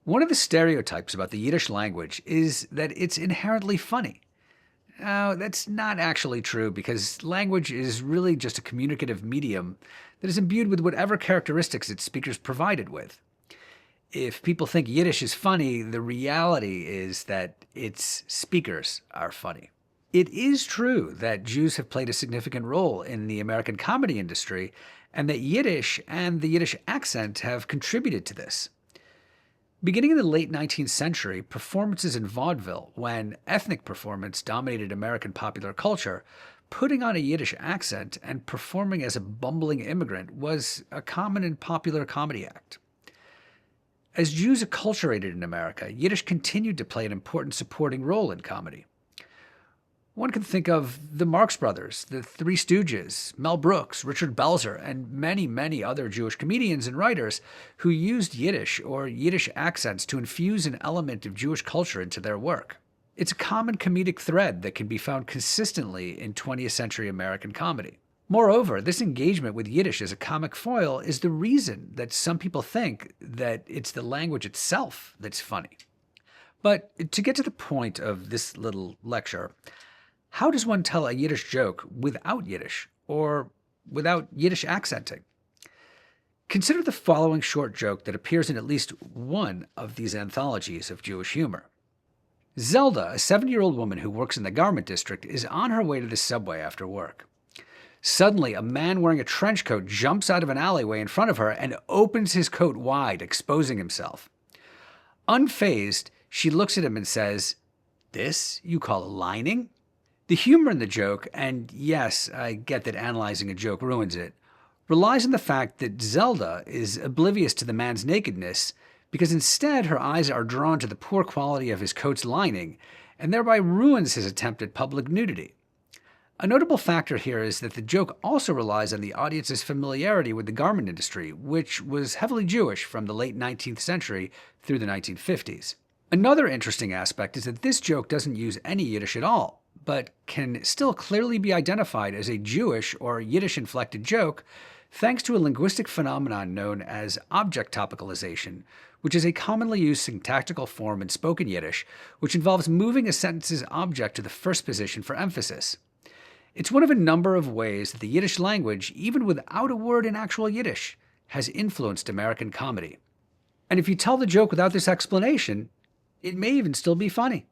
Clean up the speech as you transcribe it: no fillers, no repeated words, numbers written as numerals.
One of the stereotypes about the Yiddish language is that it's inherently funny. Now, that's not actually true because language is really just a communicative medium that is imbued with whatever characteristics its speakers provide it with. If people think Yiddish is funny, the reality is that its speakers are funny. It is true that Jews have played a significant role in the American comedy industry, and that Yiddish and the Yiddish accent have contributed to this. Beginning in the late 19th century, performances in vaudeville, when ethnic performance dominated American popular culture, putting on a Yiddish accent and performing as a bumbling immigrant was a common and popular comedy act. As Jews acculturated in America, Yiddish continued to play an important supporting role in comedy. One can think of the Marx Brothers, the Three Stooges, Mel Brooks, Richard Belzer, and many, many other Jewish comedians and writers who used Yiddish or Yiddish accents to infuse an element of Jewish culture into their work. It's a common comedic thread that can be found consistently in 20th century American comedy. Moreover, this engagement with Yiddish as a comic foil is the reason that some people think that it's the language itself that's funny. But to get to the point of this little lecture, how does one tell a Yiddish joke without Yiddish, or without Yiddish accenting? Consider the following short joke that appears in at least one of these anthologies of Jewish humor. Zelda, a 70-year-old woman who works in the garment district, is on her way to the subway after work. Suddenly, a man wearing a trench coat jumps out of an alleyway in front of her and opens his coat wide, exposing himself. Unfazed, she looks at him and says, "This you call a lining?" The humor in the joke, and yes, I get that analyzing a joke ruins it, relies on the fact that Zelda is oblivious to the man's nakedness because instead her eyes are drawn to the poor quality of his coat's lining and thereby ruins his attempt at public nudity. A notable factor here is that the joke also relies on the audience's familiarity with the garment industry, which was heavily Jewish from the late 19th century through the 1950s. Another interesting aspect is that this joke doesn't use any Yiddish at all, but can still clearly be identified as a Jewish or Yiddish-inflected joke thanks to a linguistic phenomenon known as object topicalization, which is a commonly used syntactical form in spoken Yiddish, which involves moving a sentence's object to the first position for emphasis. It's one of a number of ways that the Yiddish language, even without a word in actual Yiddish, has influenced American comedy. And if you tell the joke without this explanation, it may even still be funny.